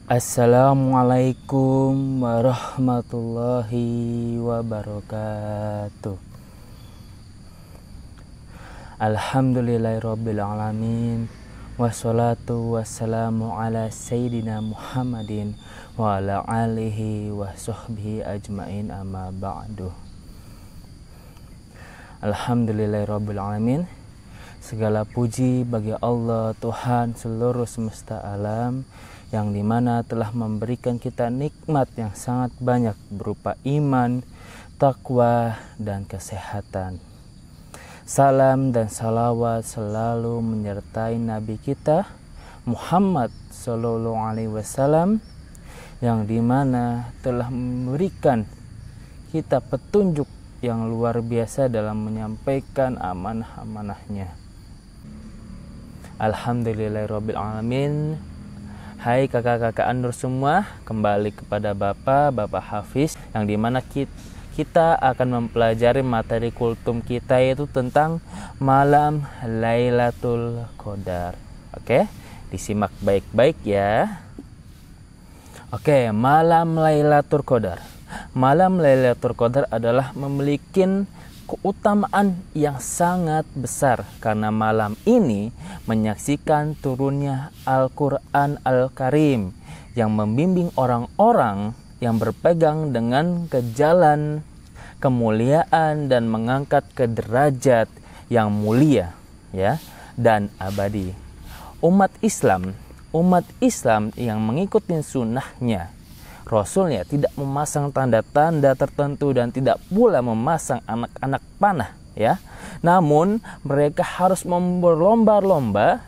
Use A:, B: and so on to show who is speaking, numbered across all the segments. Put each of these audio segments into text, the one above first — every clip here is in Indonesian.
A: Assalamualaikum warahmatullahi wabarakatuh. Alhamdulillahirabbil alamin. Wassalatu wassalamu ala sayyidina Muhammadin wa ala alihi wa sahbihi ajmain, amma ba'du. Alhamdulillahirabbil alamin. Segala puji bagi Allah, Tuhan seluruh semesta alam, yang dimana telah memberikan kita nikmat yang sangat banyak berupa iman, takwa, dan kesehatan. Salam dan salawat selalu menyertai Nabi kita Muhammad Sallallahu Alaihi Wasallam, yang dimana telah memberikan kita petunjuk yang luar biasa dalam menyampaikan amanah-amanahnya. Alhamdulillahirabbil alamin. Hai kakak-kakak Anur semua, kembali kepada Bapak Hafiz, yang dimana kita akan mempelajari materi kultum kita, yaitu tentang malam Lailatul Qadar. Oke, disimak baik-baik ya. Oke, malam Lailatul Qadar. Malam Lailatul Qadar adalah memiliki keutamaan yang sangat besar, karena malam ini menyaksikan turunnya Al-Quran Al-Karim yang membimbing orang-orang yang berpegang dengan ke jalan kemuliaan dan mengangkat ke derajat yang mulia ya dan abadi. Umat Islam yang mengikuti sunnahnya, Rasulnya tidak memasang tanda-tanda tertentu dan tidak pula memasang anak-anak panah ya. Namun mereka harus berlomba-lomba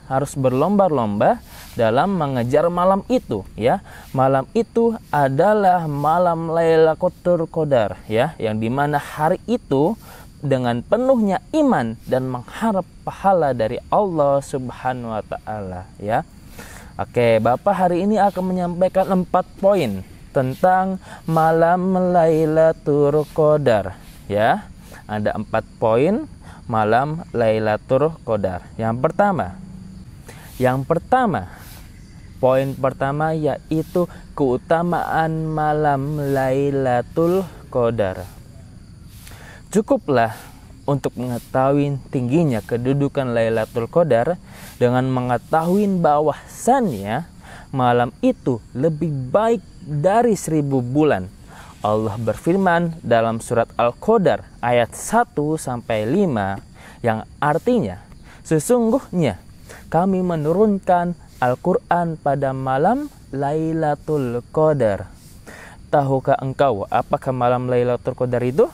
A: dalam mengejar malam itu ya. Malam itu adalah malam Lailatul Qadar ya, yang dimana hari itu dengan penuhnya iman dan mengharap pahala dari Allah Subhanahu wa taala ya. Oke, Bapak hari ini akan menyampaikan 4 poin tentang malam Lailatul Qadar ya. Ada 4 poin malam Lailatul Qadar. Yang pertama, poin pertama yaitu keutamaan malam Lailatul Qadar. Cukuplah untuk mengetahui tingginya kedudukan Lailatul Qadar dengan mengetahui bahwasannya malam itu lebih baik dari 1000 bulan. Allah berfirman dalam surat Al-Qadar ayat 1-5 yang artinya, sesungguhnya kami menurunkan Al-Quran pada malam Lailatul Qadar. Tahukah engkau apakah malam Lailatul Qadar itu?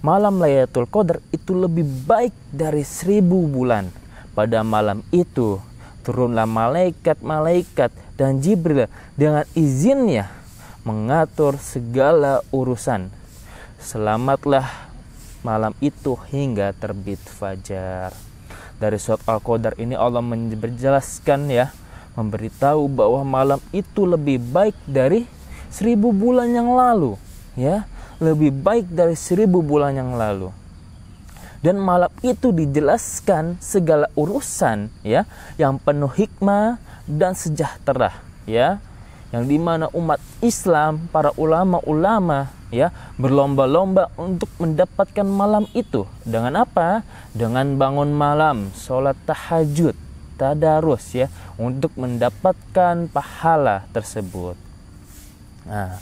A: Malam Lailatul Qadar itu lebih baik dari 1000 bulan. Pada malam itu turunlah malaikat-malaikat dan Jibril dengan izinnya mengatur segala urusan. Selamatlah malam itu hingga terbit fajar. Dari surat Al-Qadar ini Allah menjelaskan ya, memberitahu bahwa malam itu lebih baik dari 1000 bulan yang lalu ya, lebih baik dari 1000 bulan yang lalu. Dan malam itu dijelaskan segala urusan ya, yang penuh hikmah dan sejahtera ya, yang dimana umat Islam, para ulama-ulama ya, berlomba-lomba untuk mendapatkan malam itu. Dengan apa? Dengan bangun malam, sholat tahajud, tadarus ya, untuk mendapatkan pahala tersebut. Nah,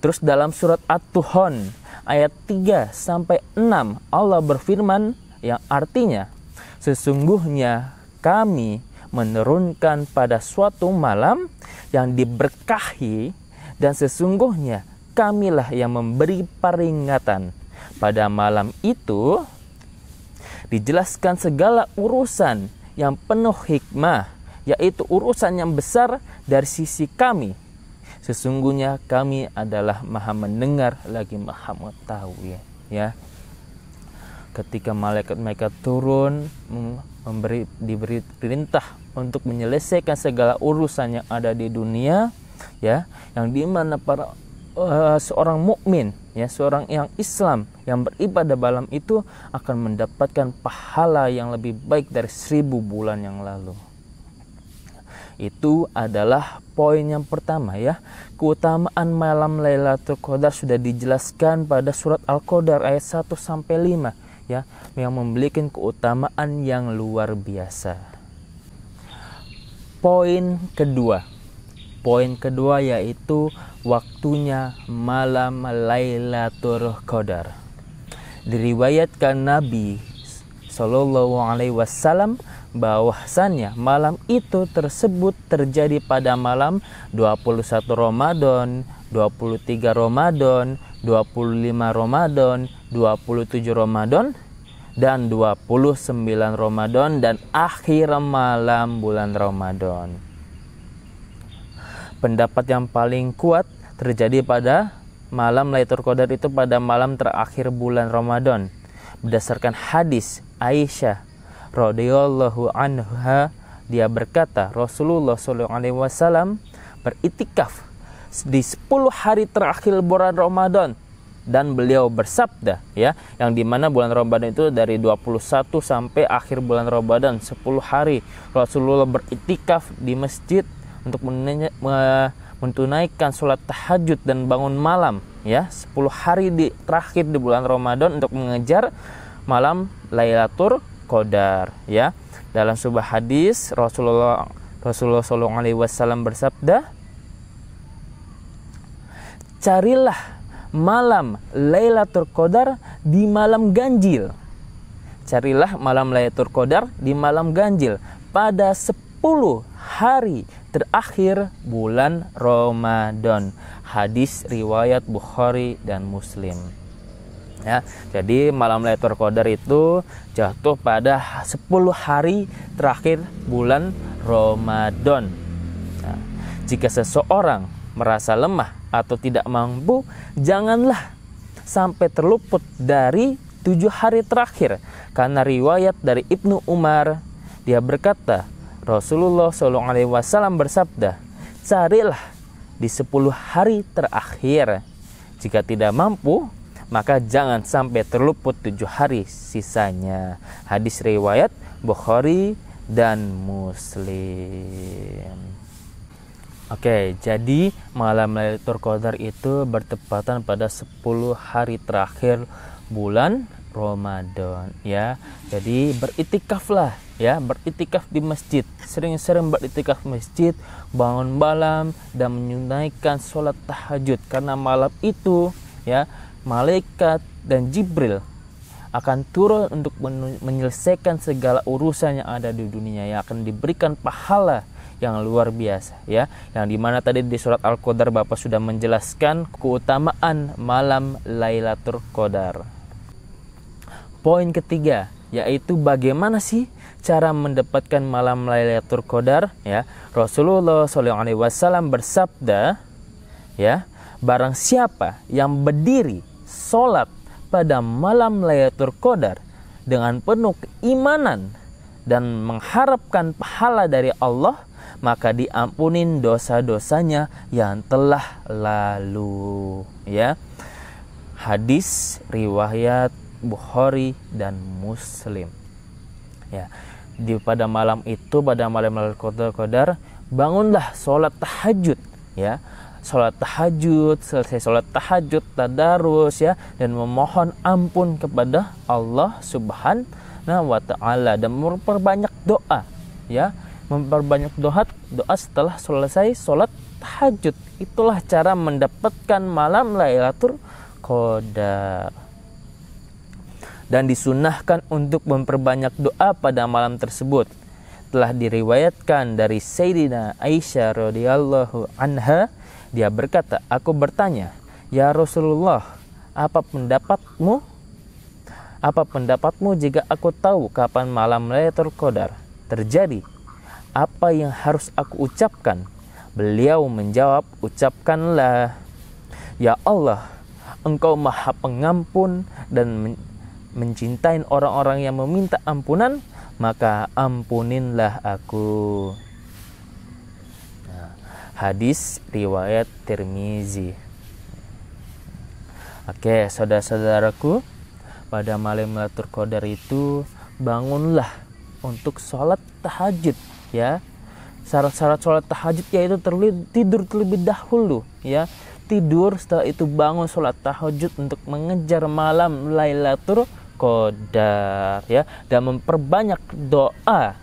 A: terus dalam surat At-Tuhan ayat 3-6 Allah berfirman yang artinya, sesungguhnya kami menurunkan pada suatu malam yang diberkahi, dan sesungguhnya kamilah yang memberi peringatan. Pada malam itu dijelaskan segala urusan yang penuh hikmah, yaitu urusan yang besar dari sisi kami. Sesungguhnya kami adalah maha mendengar lagi maha mengetahui ya. Ketika malaikat-malaikat turun diberi perintah untuk menyelesaikan segala urusan yang ada di dunia ya, yang dimana para seorang mukmin ya, seorang yang Islam yang beribadah malam itu akan mendapatkan pahala yang lebih baik dari 1000 bulan yang lalu. Itu adalah poin yang pertama ya. Keutamaan malam Lailatul Qadar sudah dijelaskan pada surat Al-Qadar ayat 1 sampai 5 ya, yang memiliki keutamaan yang luar biasa. Poin kedua yaitu waktunya malam Lailatul Qadar. Diriwayatkan Nabi Shallallahu Alaihi Wasallam bahwasannya malam itu tersebut terjadi pada malam 21 Ramadan, 23 Ramadan, 25 Ramadan, 27 Ramadan, dan 29 Ramadan, dan akhir malam bulan Ramadan. Pendapat yang paling kuat terjadi pada malam Lailatul Qadar itu pada malam terakhir bulan Ramadan. Berdasarkan hadis Aisyah radhiyallahu anha, dia berkata Rasulullah SAW beritikaf di 10 hari terakhir bulan Ramadan, dan beliau bersabda ya, yang dimana bulan Ramadan itu dari 21 sampai akhir bulan Ramadan 10 hari Rasulullah beritikaf di masjid untuk menunaikan sholat tahajud dan bangun malam ya, 10 hari terakhir di bulan Ramadan untuk mengejar malam Lailatul Qadar ya. Dalam sebuah hadis Rasulullah SAW bersabda, carilah malam Lailatul Qadar di malam ganjil. Carilah malam Lailatul Qadar di malam ganjil pada 10 hari terakhir bulan Ramadan. Hadis riwayat Bukhari dan Muslim. Ya, jadi malam Lailatul Qadar itu jatuh pada 10 hari terakhir bulan Ramadan. Nah, jika seseorang merasa lemah atau tidak mampu, janganlah sampai terluput dari 7 hari terakhir. Karena riwayat dari Ibnu Umar, dia berkata, Rasulullah SAW bersabda, carilah di 10 hari terakhir. Jika tidak mampu, maka jangan sampai terluput 7 hari sisanya. Hadis riwayat Bukhari dan Muslim. Oke, jadi malam Lailatul Qadar itu bertepatan pada 10 hari terakhir bulan Ramadan ya. Jadi beritikaflah ya, beritikaf di masjid. Sering-sering beritikaf di masjid, bangun malam dan menunaikan sholat tahajud. Karena malam itu ya, malaikat dan Jibril akan turun untuk menyelesaikan segala urusan yang ada di dunia, yang akan diberikan pahala yang luar biasa ya, yang dimana tadi di surat Al-Qadar Bapak sudah menjelaskan keutamaan malam Lailatul Qadar. Poin ketiga yaitu bagaimana sih cara mendapatkan malam Lailatul Qadar ya. Rasulullah SAW bersabda ya, barang siapa yang berdiri sholat pada malam Lailatul Qadar dengan penuh keimanan dan mengharapkan pahala dari Allah, maka diampunin dosa-dosanya yang telah lalu ya. Hadis riwayat Bukhari dan Muslim ya. Pada malam itu, pada malam Lailatul Qadar, bangunlah sholat tahajud ya. Sholat tahajud, selesai sholat tahajud, tadarus ya, dan memohon ampun kepada Allah Subhanahu wa Ta'ala, dan memperbanyak doa ya, memperbanyak doa setelah selesai sholat tahajud. Itulah cara mendapatkan malam Lailatul Qadar. Dan disunahkan untuk memperbanyak doa pada malam tersebut. Telah diriwayatkan dari Sayyidina Aisyah radhiyallahu anha, dia berkata, aku bertanya, ya Rasulullah, apa pendapatmu? Apa pendapatmu jika aku tahu kapan malam Lailatul Qadar terjadi? Apa yang harus aku ucapkan? Beliau menjawab, ucapkanlah, ya Allah, Engkau Maha Pengampun dan mencintai orang-orang yang meminta ampunan, maka ampuninlah aku. Hadis riwayat Tirmizi. Oke, saudara-saudaraku, pada malam Lailatul Qadar itu bangunlah untuk sholat tahajud ya. syarat-syarat sholat tahajud yaitu tidur terlebih dahulu, ya. Tidur, setelah itu bangun sholat tahajud untuk mengejar malam Lailatul Qadar, ya, dan memperbanyak doa.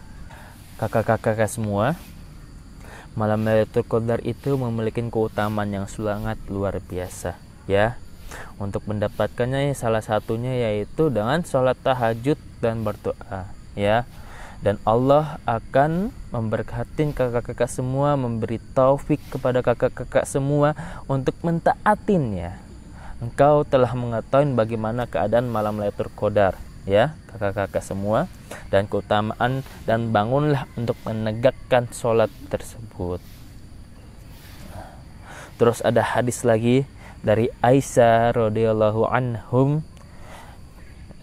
A: Kakak-kakak semua, malam Lailatul Qadar itu memiliki keutamaan yang sangat luar biasa, ya. Untuk mendapatkannya salah satunya yaitu dengan sholat tahajud dan berdoa, ya. Dan Allah akan memberkati kakak-kakak semua, memberi taufik kepada kakak-kakak semua untuk mentaatinya. Engkau telah mengetahui bagaimana keadaan malam Lailatul Qadar, ya kakak-kakak semua, dan keutamaan, dan bangunlah untuk menegakkan sholat tersebut. Terus ada hadis lagi dari Aisyah radhiyallahu anhum.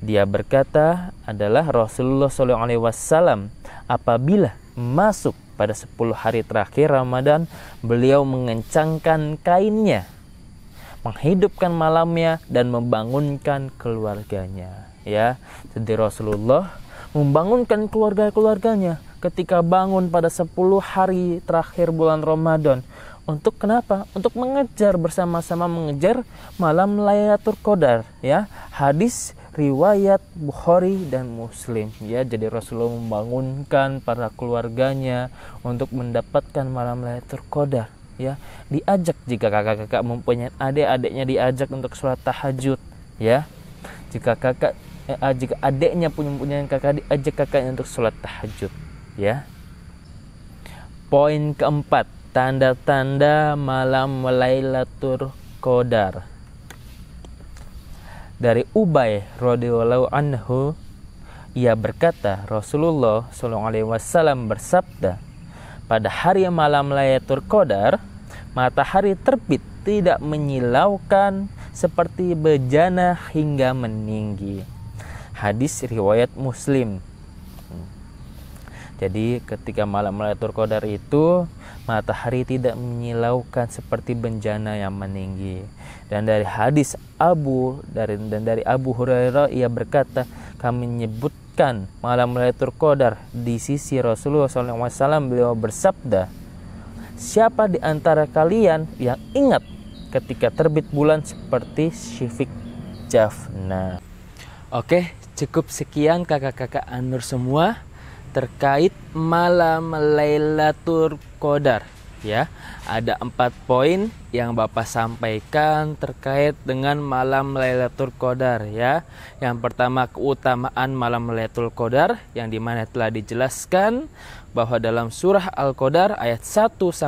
A: Dia berkata adalah Rasulullah SAW apabila masuk pada 10 hari terakhir Ramadan, beliau mengencangkan kainnya, menghidupkan malamnya, dan membangunkan keluarganya, ya. Jadi Rasulullah membangunkan keluarganya ketika bangun pada 10 hari terakhir bulan Ramadan. Untuk kenapa? Untuk mengejar bersama-sama mengejar malam Lailatul Qadar, ya. Hadis riwayat Bukhari dan Muslim, ya. Jadi Rasulullah membangunkan para keluarganya untuk mendapatkan malam Lailatul Qadar, ya. Diajak jika kakak-kakak mempunyai adik-adiknya, diajak untuk sholat tahajud, ya. Jika adiknya punya kakak, diajak kakaknya untuk sholat tahajud, ya. Poin keempat, tanda-tanda malam Lailatul Qadar. Dari Ubay radhiyallahu anhu, ia berkata, Rasulullah SAW bersabda, pada hari malam Lailatul Qadar, matahari terbit tidak menyilaukan seperti bejana hingga meninggi. Hadis riwayat Muslim. Jadi ketika malam Lailatul Qadar itu matahari tidak menyilaukan seperti bencana yang meninggi. Dan dari hadis dari Abu Hurairah, ia berkata, kami menyebutkan malam Lailatul Qadar di sisi Rasulullah SAW. Beliau bersabda, siapa di antara kalian yang ingat ketika terbit bulan seperti Syifiq Jafna. Oke, cukup sekian kakak-kakak An-Nur semua terkait malam Lailatul Qadar, ya. Ada 4 poin yang Bapak sampaikan terkait dengan malam Lailatul Qadar, ya. Yang pertama, keutamaan malam Lailatul Qadar yang dimana telah dijelaskan bahwa dalam surah Al-Qadar ayat 1-5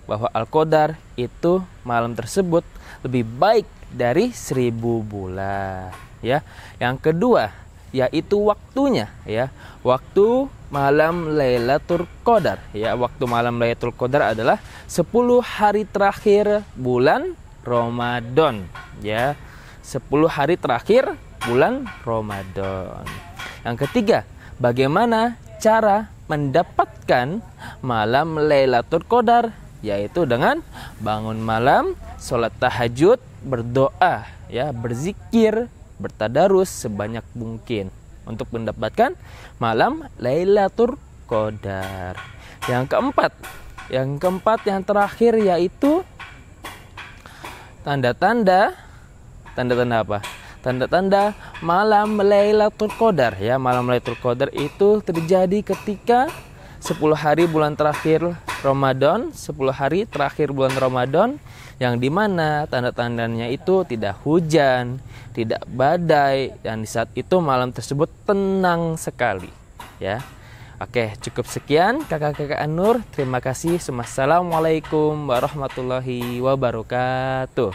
A: bahwa Al-Qadar itu malam tersebut lebih baik dari 1000 bulan, ya. Yang kedua yaitu waktunya, ya. Waktu malam Lailatul Qadar, ya. Waktu malam Lailatul Qadar adalah 10 hari terakhir bulan Ramadan, ya. 10 hari terakhir bulan Ramadan. Yang ketiga, bagaimana cara mendapatkan malam Lailatul Qadar, yaitu dengan bangun malam, sholat tahajud, berdoa, ya, berzikir, bertadarus sebanyak mungkin untuk mendapatkan malam Lailatul Qadar. Yang keempat yang terakhir yaitu tanda-tanda apa? Tanda-tanda malam Lailatul Qadar, ya. Malam Lailatul Qadar itu terjadi ketika 10 hari bulan terakhir Ramadan, 10 hari terakhir bulan Ramadan, yang dimana tanda-tandanya itu tidak hujan, tidak badai, dan di saat itu malam tersebut tenang sekali, ya. Oke, cukup sekian kakak-kakak An-Nur. Terima kasih. Assalamualaikum warahmatullahi wabarakatuh.